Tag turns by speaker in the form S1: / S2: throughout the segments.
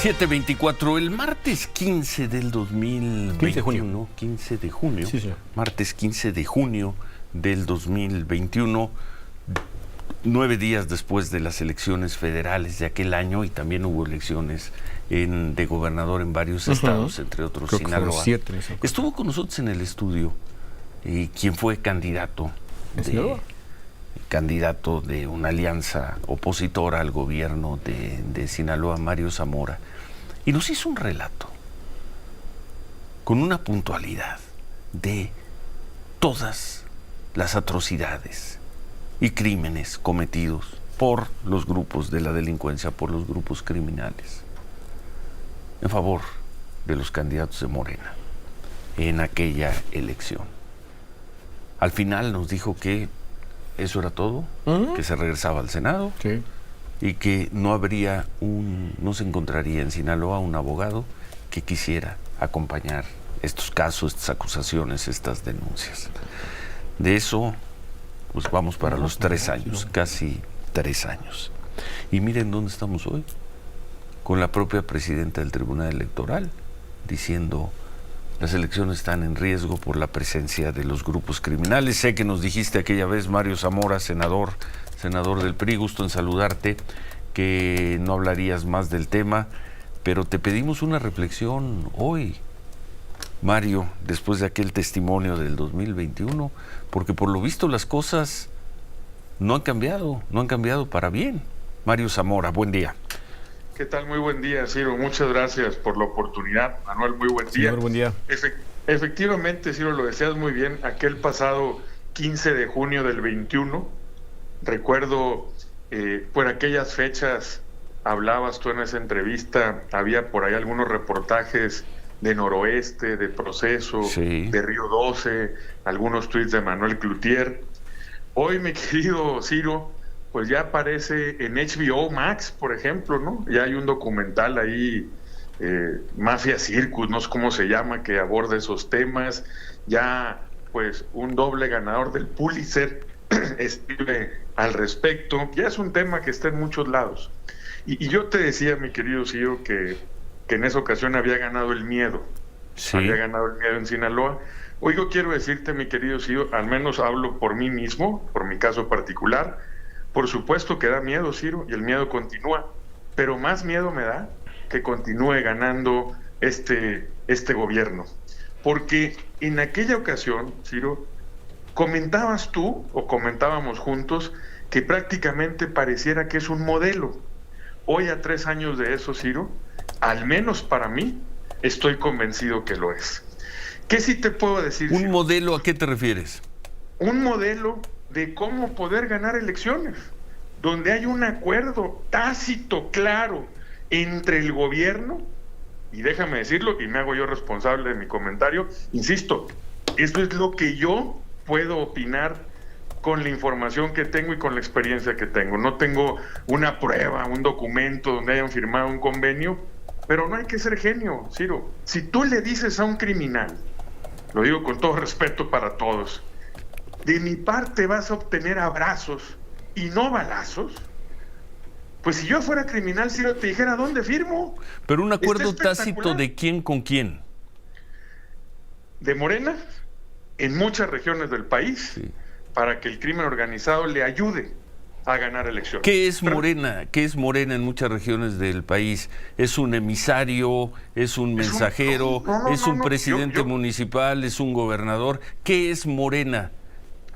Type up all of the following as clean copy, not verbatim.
S1: 7:24, el martes 15 del 2021, 15 de junio,
S2: sí, señor.
S1: Martes 15 de junio del 2021, 9 días después de las elecciones federales de aquel año, y también hubo elecciones de gobernador en varios estados, entre otros
S2: Creo que fueron
S1: Sinaloa.
S2: 7 en esa ocasión.
S1: Estuvo con nosotros en el estudio quien fue candidato de una alianza opositora al gobierno de Sinaloa, Mario Zamora, y nos hizo un relato con una puntualidad de todas las atrocidades y crímenes cometidos por los grupos de la delincuencia, por los grupos criminales, en favor de los candidatos de Morena en aquella elección. Al final nos dijo que eso era todo, que se regresaba al Senado,
S2: Sí.
S1: y que no se encontraría en Sinaloa un abogado que quisiera acompañar estos casos, estas acusaciones, estas denuncias. De eso, pues vamos para los 3 años, casi 3 años. Y miren dónde estamos hoy, con la propia presidenta del Tribunal Electoral diciendo: las elecciones están en riesgo por la presencia de los grupos criminales. Sé que nos dijiste aquella vez, Mario Zamora, senador del PRI, gusto en saludarte, que no hablarías más del tema, pero te pedimos una reflexión hoy, Mario, después de aquel testimonio del 2021, porque por lo visto las cosas no han cambiado para bien. Mario Zamora, buen día.
S3: ¿Qué tal? Muy buen día, Ciro. Muchas gracias por la oportunidad. Manuel, muy buen día.
S2: Señor, buen día.
S3: Efectivamente, Ciro, lo decías muy bien. Aquel pasado 15 de junio del 21, recuerdo, por aquellas fechas, hablabas tú en esa entrevista, había por ahí algunos reportajes de Noroeste, de Proceso,
S1: Sí.
S3: de Río 12, algunos tuits de Manuel Cloutier. Hoy, mi querido Ciro, pues ya aparece en HBO Max, por ejemplo, ¿no? Ya hay un documental ahí, Mafia Circus, no sé cómo se llama, que aborda esos temas. Ya, pues, un doble ganador del Pulitzer escribe al respecto. Ya es un tema que está en muchos lados. Y yo te decía, mi querido Ciro, que en esa ocasión había ganado el miedo.
S1: Sí.
S3: Había ganado el miedo en Sinaloa. Hoy yo quiero decirte, mi querido Ciro, al menos hablo por mí mismo, por mi caso particular. Por supuesto que da miedo, Ciro, y el miedo continúa, pero más miedo me da que continúe ganando este gobierno. Porque en aquella ocasión, Ciro, comentabas tú, o comentábamos juntos, que prácticamente pareciera que es un modelo. Hoy, a 3 años de eso, Ciro, al menos para mí, estoy convencido que lo es. ¿Qué sí te puedo decir,
S1: ¿Un
S3: Ciro?
S1: modelo a qué te refieres?
S3: Un modelo de cómo poder ganar elecciones, donde hay un acuerdo tácito, claro, entre el gobierno, y déjame decirlo, y me hago yo responsable de mi comentario, insisto, esto es lo que yo puedo opinar con la información que tengo y con la experiencia que tengo. No tengo una prueba, un documento donde hayan firmado un convenio, pero no hay que ser genio, Ciro. Si tú le dices a un criminal, lo digo con todo respeto para todos, de mi parte vas a obtener abrazos y no balazos, pues si yo fuera criminal, Ciro, te dijera, ¿dónde firmo?
S1: Pero un acuerdo
S3: Está
S1: tácito
S3: espectacular.
S1: ¿de quién con quién?
S3: De Morena, en muchas regiones del país,
S1: Sí.
S3: para que el crimen organizado le ayude a ganar elecciones.
S1: ¿Qué es Morena? ¿Qué es Morena en muchas regiones del país? ¿Es un emisario? ¿Es un mensajero? ¿Es un presidente municipal? ¿Es un gobernador? ¿Qué es Morena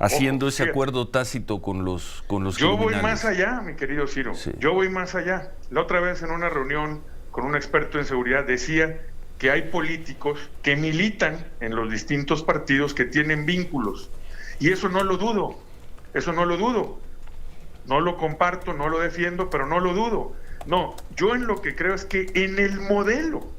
S1: haciendo ese
S3: fíjate,
S1: acuerdo tácito con los
S3: Yo voy
S1: criminales?
S3: más allá, mi querido Ciro.
S1: Sí.
S3: Yo voy más allá. La otra vez en una reunión con un experto en seguridad decía que hay políticos que militan en los distintos partidos que tienen vínculos. Y eso no lo dudo. Eso no lo dudo. No lo comparto, no lo defiendo, pero no lo dudo. No, yo en lo que creo es que en el modelo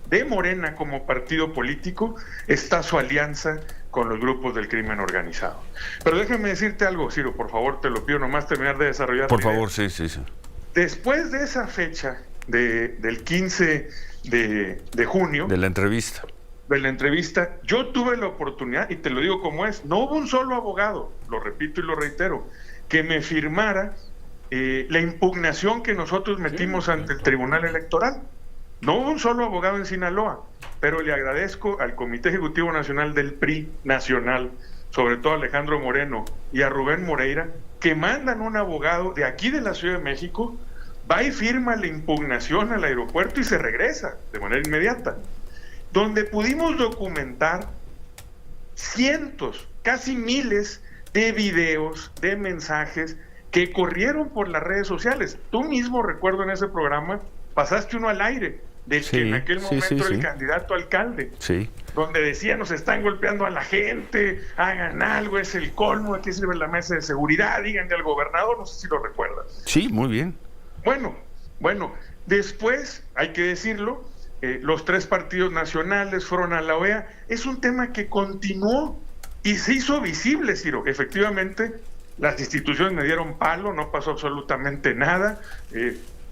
S3: de Morena como partido político está su alianza con los grupos del crimen organizado. Pero déjame decirte algo, Ciro, por favor, te lo pido nomás terminar de desarrollar.
S1: Por favor, sí.
S3: Después de esa fecha del 15 de junio,
S1: De la entrevista.
S3: de la entrevista, yo tuve la oportunidad, y te lo digo como es, no hubo un solo abogado, lo repito y lo reitero, que me firmara la impugnación que nosotros metimos ante el Tribunal Electoral. No hubo un solo abogado en Sinaloa, pero le agradezco al Comité Ejecutivo Nacional del PRI Nacional, sobre todo a Alejandro Moreno y a Rubén Moreira, que mandan un abogado de aquí de la Ciudad de México, va y firma la impugnación al aeropuerto y se regresa de manera inmediata, donde pudimos documentar cientos, casi miles de videos, de mensajes que corrieron por las redes sociales. Tú mismo, recuerdo en ese programa, pasaste uno al aire, del que en aquel momento era el candidato a alcalde, donde decía, nos están golpeando a la gente, hagan algo, es el colmo, aquí sirve la mesa de seguridad, díganle al gobernador, no sé si lo recuerdas.
S1: Sí, muy bien.
S3: Bueno, después, hay que decirlo, los 3 partidos nacionales fueron a la OEA, es un tema que continuó y se hizo visible, Ciro. Efectivamente, las instituciones me dieron palo, no pasó absolutamente nada,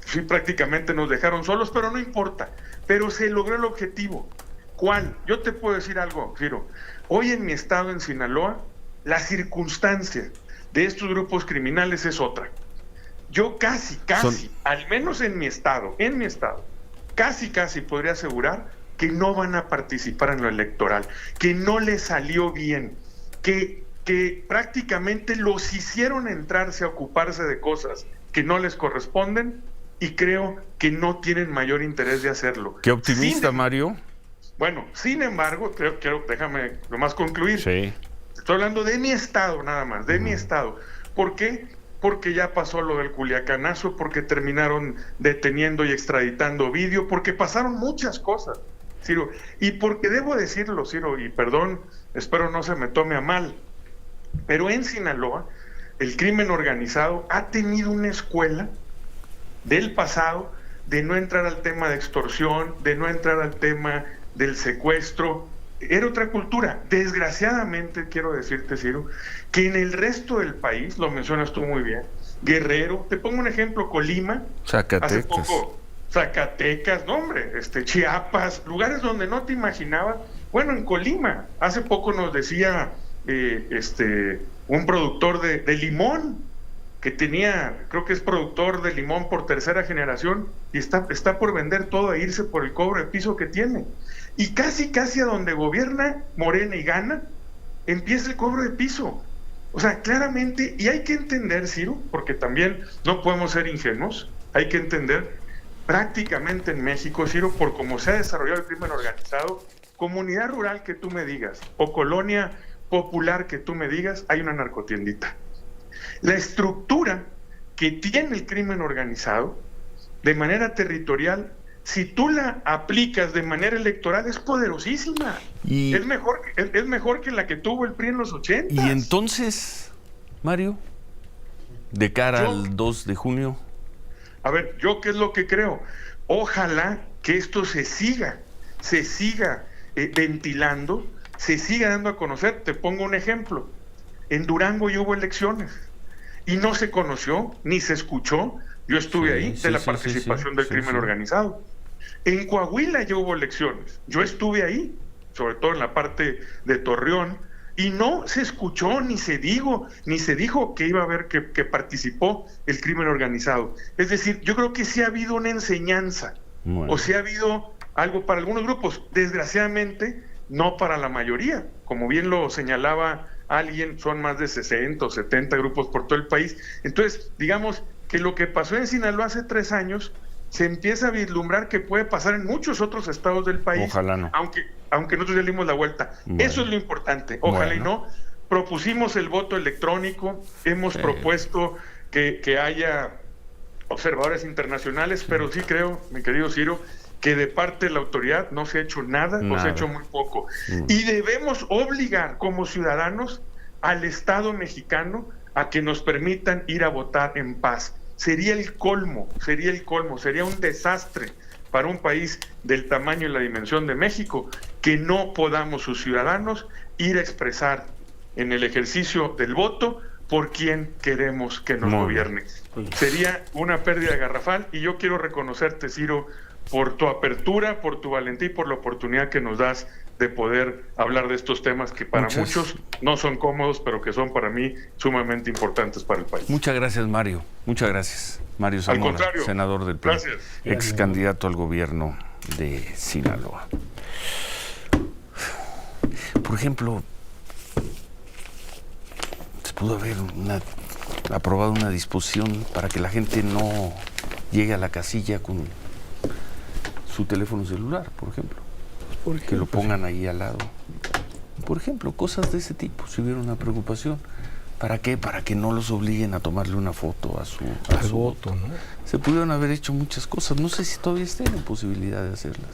S3: sí, prácticamente nos dejaron solos, pero no importa, pero se logró el objetivo. ¿Cuál? Yo te puedo decir algo, Ciro. Hoy en mi estado, en Sinaloa, la circunstancia de estos grupos criminales es otra. Yo casi, al menos en mi estado, casi podría asegurar que no van a participar en lo electoral, que no les salió bien, que prácticamente los hicieron entrarse a ocuparse de cosas que no les corresponden y creo que no tienen mayor interés de hacerlo.
S1: Qué optimista, Mario.
S3: Bueno, sin embargo, déjame nomás concluir.
S1: Sí.
S3: Estoy hablando de mi estado nada más, de mi estado. ¿Por qué? Porque ya pasó lo del Culiacanazo, porque terminaron deteniendo y extraditando Ovidio, porque pasaron muchas cosas, Ciro. Y porque debo decirlo, Ciro, y perdón, espero no se me tome a mal, pero en Sinaloa el crimen organizado ha tenido una escuela del pasado de no entrar al tema de extorsión, de no entrar al tema del secuestro. Era otra cultura. Desgraciadamente, quiero decirte, Ciro, que en el resto del país, lo mencionas tú muy bien, Guerrero, te pongo un ejemplo, Colima,
S1: Zacatecas.
S3: hace poco, Zacatecas, no hombre, Chiapas, lugares donde no te imaginabas. Bueno, en Colima, hace poco nos decía un productor de limón, que tenía, creo que es productor de limón por 3ª generación, y está por vender todo e irse por el cobro de piso que tiene. Y casi a donde gobierna Morena y gana, empieza el cobro de piso. O sea, claramente, y hay que entender, Ciro, porque también no podemos ser ingenuos, hay que entender, prácticamente en México, Ciro, por cómo se ha desarrollado el crimen organizado, comunidad rural que tú me digas, o colonia popular que tú me digas, hay una narcotiendita. La estructura que tiene el crimen organizado, de manera territorial, si tú la aplicas de manera electoral, es poderosísima. Y es mejor que la que tuvo el PRI en los 80.
S1: Y entonces, Mario, de cara al 2 de junio.
S3: A ver, ¿yo qué es lo que creo? Ojalá que esto se siga ventilando, se siga dando a conocer. Te pongo un ejemplo. En Durango ya hubo elecciones y no se conoció ni se escuchó. Yo estuve ahí de la participación del crimen organizado. En Coahuila ya hubo elecciones. Yo estuve ahí, sobre todo en la parte de Torreón, y no se escuchó ni se dijo que iba a haber que participó el crimen organizado. Es decir, yo creo que sí ha habido una enseñanza, o sí ha habido algo para algunos grupos, desgraciadamente no para la mayoría. Como bien lo señalaba alguien, son más de 60 o 70 grupos por todo el país. Entonces, digamos que lo que pasó en Sinaloa hace 3 años se empieza a vislumbrar que puede pasar en muchos otros estados del país.
S1: Ojalá no.
S3: Aunque nosotros ya dimos la vuelta. Bueno. Eso es lo importante. Ojalá y no. Propusimos el voto electrónico, hemos propuesto que haya observadores internacionales, pero sí creo, mi querido Ciro, que de parte de la autoridad no se ha hecho nada. O se ha hecho muy poco. Y debemos obligar como ciudadanos al Estado mexicano a que nos permitan ir a votar en paz. Sería el colmo, sería un desastre para un país del tamaño y la dimensión de México que no podamos sus ciudadanos ir a expresar en el ejercicio del voto por quién queremos que nos gobierne. Sería una pérdida garrafal y yo quiero reconocerte, Ciro, por tu apertura, por tu valentía y por la oportunidad que nos das de poder hablar de estos temas que para muchos no son cómodos, pero que son para mí sumamente importantes para el país.
S1: Muchas gracias, Mario. Muchas gracias. Mario Zamora, senador del PRI, ex candidato al gobierno de Sinaloa. Por ejemplo, se pudo haber aprobado una disposición para que la gente no llegue a la casilla con su teléfono celular, por ejemplo. Que lo pongan ahí al lado. Por ejemplo, cosas de ese tipo, si hubiera una preocupación. ¿Para qué? Para que no los obliguen a tomarle una foto a su
S2: voto, ¿no?
S1: Se pudieron haber hecho muchas cosas. No sé si todavía estén en posibilidad de hacerlas.